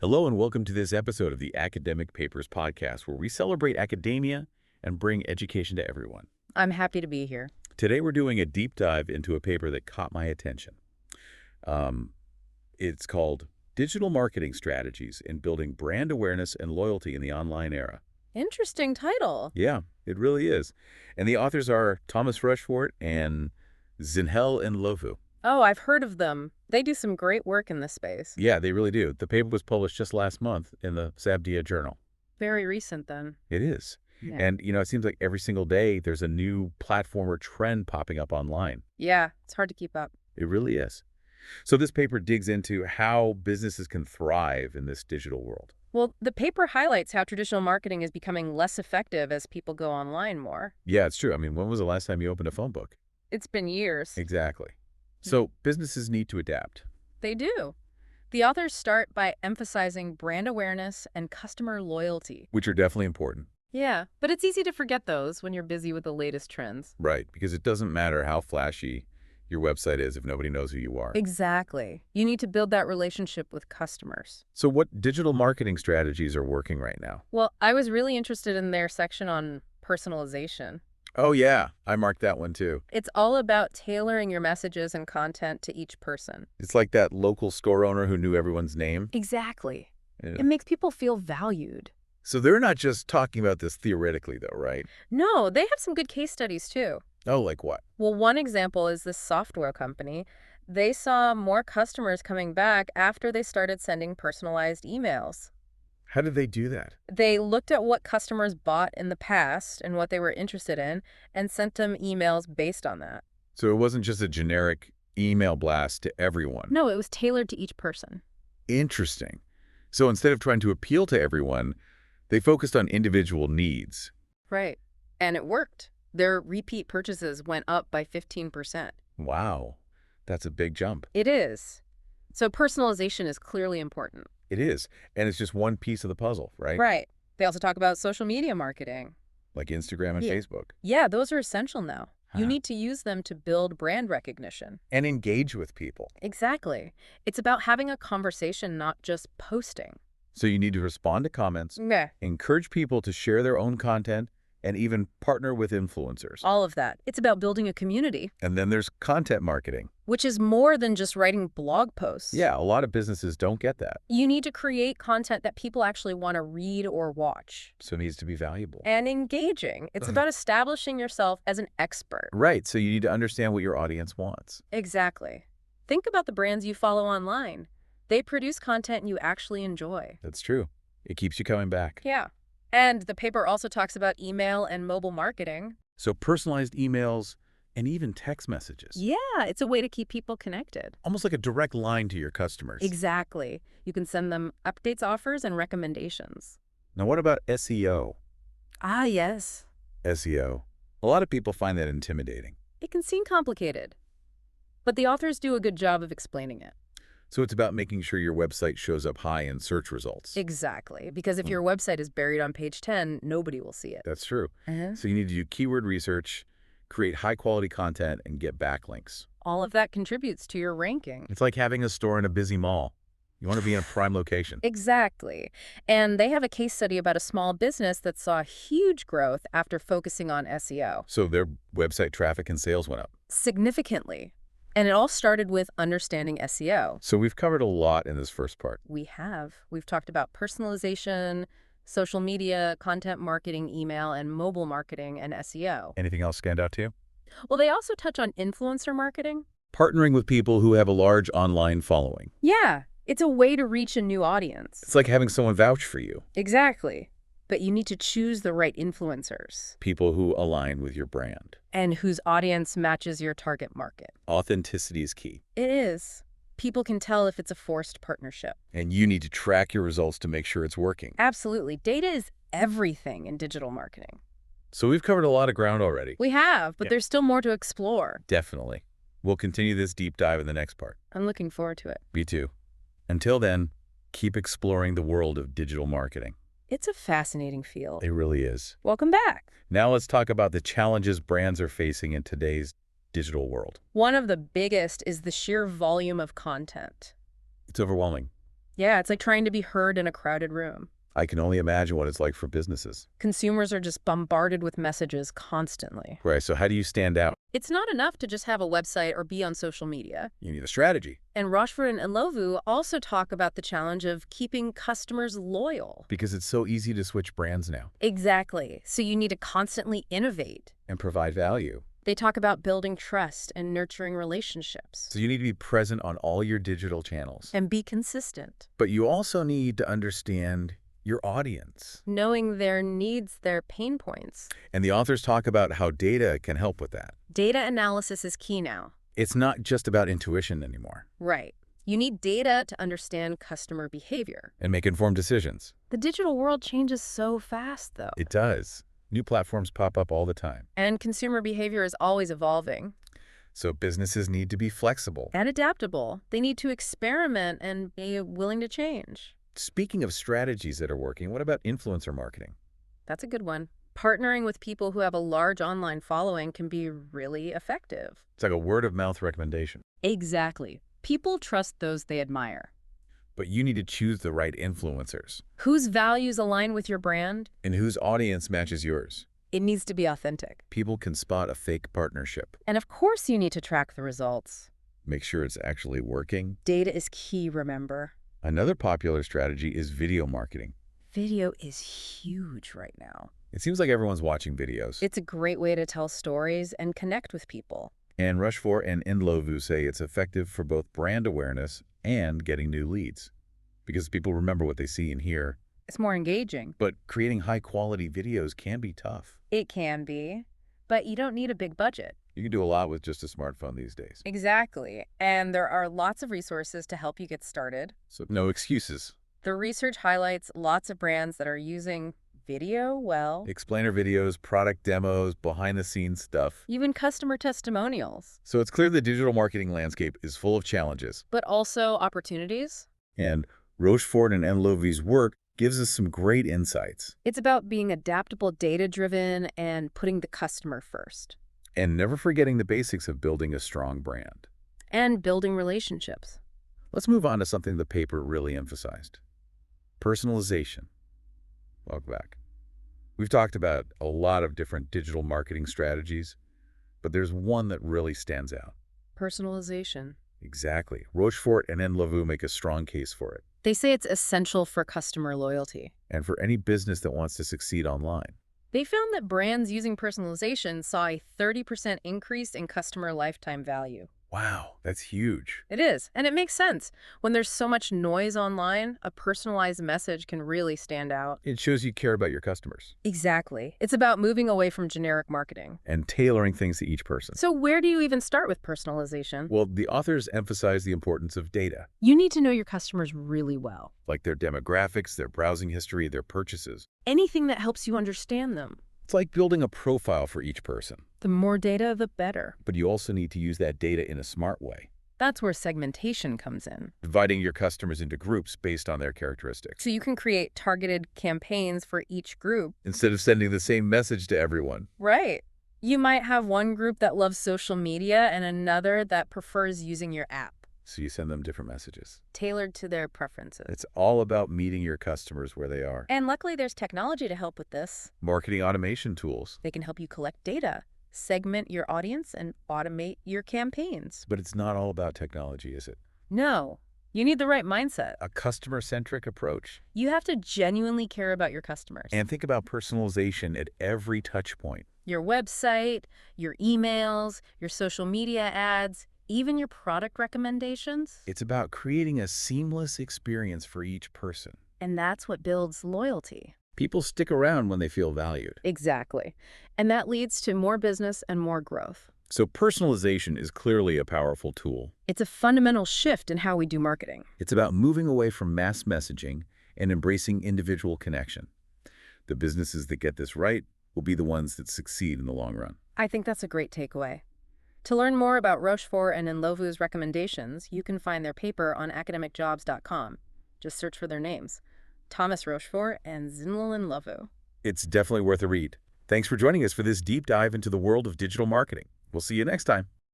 Hello and welcome to this episode of the Academic Papers Podcast, where we celebrate academia and bring education to everyone. I'm happy to be here. Today we're doing a deep dive into a paper that caught my attention. It's called Digital Marketing Strategies in Building Brand Awareness and Loyalty in the Online Era. Interesting title. Yeah, it really is. And the authors are Thomas Rushfort and Zinhel Ndlovu. Oh, I've heard of them. They do some great work in this space. Yeah, they really do. The paper was published just last month in the Sabdia Journal. Very recent then. It is. Yeah. And, it seems like every single day there's a new platform or trend popping up online. Yeah, it's hard to keep up. It really is. So this paper digs into how businesses can thrive in this digital world. Well, the paper highlights how traditional marketing is becoming less effective as people go online more. Yeah, it's true. I mean, when was the last time you opened a phone book? It's been years. Exactly. So businesses need to adapt. They do. The authors start by emphasizing brand awareness and customer loyalty. Which are definitely important. Yeah, but it's easy to forget those when you're busy with the latest trends. Right, because it doesn't matter how flashy your website is if nobody knows who you are. Exactly. You need to build that relationship with customers. So what digital marketing strategies are working right now? Well, I was really interested in their section on personalization. Oh, yeah. I marked that one, too. It's all about tailoring your messages and content to each person. It's like that local store owner who knew everyone's name. Exactly. Yeah. It makes people feel valued. So they're not just talking about this theoretically, though, right? No, they have some good case studies, too. Oh, like what? Well, one example is this software company. They saw more customers coming back after they started sending personalized emails. How did they do that? They looked at what customers bought in the past and what they were interested in and sent them emails based on that. So it wasn't just a generic email blast to everyone. No, it was tailored to each person. Interesting. So instead of trying to appeal to everyone, they focused on individual needs. Right. And it worked. Their repeat purchases went up by 15%. Wow. That's a big jump. It is. So personalization is clearly important. It is. And it's just one piece of the puzzle, right? Right. They also talk about social media marketing. Like Instagram and Yeah. Facebook. Yeah, those are essential now. You Huh. need to use them to build brand recognition. And engage with people. Exactly. It's about having a conversation, not just posting. So you need to respond to comments, Yeah. encourage people to share their own content, and even partner with influencers. All of that. It's about building a community, And then there's content marketing. which is more than just writing blog posts. Yeah, a lot of businesses don't get that. You need to create content that people actually want to read or watch. So it needs to be valuable. And engaging. It's about establishing yourself as an expert. Right, so you need to understand what your audience wants. Exactly. Think about the brands you follow online. They produce content you actually enjoy. That's true. It keeps you coming back. Yeah. And the paper also talks about email and mobile marketing. So personalized emails and even text messages. Yeah, it's a way to keep people connected. Almost like a direct line to your customers. Exactly. You can send them updates, offers, and recommendations. Now what about SEO? Ah, yes. SEO. A lot of people find that intimidating. It can seem complicated, but the authors do a good job of explaining it. So it's about making sure your website shows up high in search results. Exactly. Because if your website is buried on page 10, nobody will see it. That's true. Uh-huh. So you need to do keyword research, create high-quality content, and get backlinks. All of that contributes to your ranking. It's like having a store in a busy mall. You want to be in a prime location. Exactly. And they have a case study about a small business that saw huge growth after focusing on SEO. So their website traffic and sales went up. Significantly. And it all started with understanding SEO. So we've covered a lot in this first part. We have. We've talked about personalization, social media, content marketing, email, and mobile marketing, and SEO. Anything else stand out to you? Well, they also touch on influencer marketing. Partnering with people who have a large online following. Yeah, it's a way to reach a new audience. It's like having someone vouch for you. Exactly. But you need to choose the right influencers People who align with your brand. and whose audience matches your target market. Authenticity is key. It is. People can tell if it's a forced partnership. And you need to track your results to make sure it's working. Absolutely. Data is everything in digital marketing. So we've covered a lot of ground already. We have, but Yeah. there's still more to explore. Definitely. We'll continue this deep dive in the next part. I'm looking forward to it. Me too. Until then, keep exploring the world of digital marketing. It's a fascinating field. It really is. Welcome back. Now let's talk about the challenges brands are facing in today's digital world. One of the biggest is the sheer volume of content. It's overwhelming. Yeah, it's like trying to be heard in a crowded room. I can only imagine what it's like for businesses. Consumers are just bombarded with messages constantly. Right, so how do you stand out? It's not enough to just have a website or be on social media. You need a strategy. And Rochefort and Lovu also talk about the challenge of keeping customers loyal. Because it's so easy to switch brands now Exactly. So you need to constantly innovate. and provide value. They talk about building trust and nurturing relationships. So you need to be present on all your digital channels. And be consistent. But you also need to understand your audience. Knowing their needs, their pain points. And the authors talk about how data can help with that. Data analysis is key now. It's not just about intuition anymore. Right. You need data to understand customer behavior. And make informed decisions. The digital world changes so fast, though. It does. New platforms pop up all the time. And consumer behavior is always evolving. So businesses need to be flexible. And adaptable. They need to experiment and be willing to change. Speaking of strategies that are working, what about influencer marketing? That's a good one. Partnering with people who have a large online following can be really effective. It's like a word-of-mouth recommendation. Exactly. People trust those they admire. But you need to choose the right influencers Whose values align with your brand? and whose audience matches yours. It needs to be authentic. People can spot a fake partnership. And of course you need to track the results. Make sure it's actually working. Data is key, remember? Another popular strategy is video marketing. Video is huge right now. It seems like everyone's watching videos. It's a great way to tell stories and connect with people. And Rochefort and Ndlovu say it's effective for both brand awareness and getting new leads. Because people remember what they see and hear. It's more engaging. But creating high-quality videos can be tough. It can be, but you don't need a big budget. You can do a lot with just a smartphone these days. Exactly. And there are lots of resources to help you get started. So no excuses. The research highlights lots of brands that are using video well, Explainer videos, product demos, behind-the-scenes stuff. even customer testimonials, So it's clear the digital marketing landscape is full of challenges. but also opportunities. And Rochefort and Ndlovu's work gives us some great insights. It's about being adaptable, data-driven, and putting the customer first. And never forgetting the basics of building a strong brand. And building relationships. Let's move on to something the paper really emphasized. Personalization. Welcome back. We've talked about a lot of different digital marketing strategies, but there's one that really stands out. Personalization. Exactly. Rochefort and Ndlovu make a strong case for it, They say it's essential for customer loyalty. and for any business that wants to succeed online. They found that brands using personalization saw a 30% increase in customer lifetime value. Wow, that's huge. It is, and it makes sense. When there's so much noise online, a personalized message can really stand out. It shows you care about your customers Exactly. It's about moving away from generic marketing. and tailoring things to each person. So where do you even start with personalization? Well, the authors emphasize the importance of data, You need to know your customers really well. like their demographics, their browsing history, their purchases. Anything that helps you understand them. It's like building a profile for each person, The more data, the better. but you also need to use that data in a smart way, That's where segmentation comes in. dividing your customers into groups based on their characteristics, So you can create targeted campaigns for each group. instead of sending the same message to everyone. Right. You might have one group that loves social media and another that prefers using your app, So you send them different messages. tailored to their preferences. It's all about meeting your customers where they are. And luckily, there's technology to help with this. Marketing automation tools. They can help you collect data, segment your audience, and automate your campaigns. But it's not all about technology, is it? No, you need the right mindset. A customer-centric approach. You have to genuinely care about your customers. And think about personalization at every touch point. Your website, your emails, your social media ads, even your product recommendations. It's about creating a seamless experience for each person. And that's what builds loyalty. People stick around when they feel valued. Exactly. And that leads to more business and more growth. So personalization is clearly a powerful tool. It's a fundamental shift in how we do marketing. It's about moving away from mass messaging and embracing individual connection. The businesses that get this right will be the ones that succeed in the long run. I think that's a great takeaway. To learn more about Rochefort and Ndlovu's recommendations, you can find their paper on academicjobs.com. Just search for their names, Thomas Rochefort and Zinl Ndlovu. It's definitely worth a read. Thanks for joining us for this deep dive into the world of digital marketing. We'll see you next time.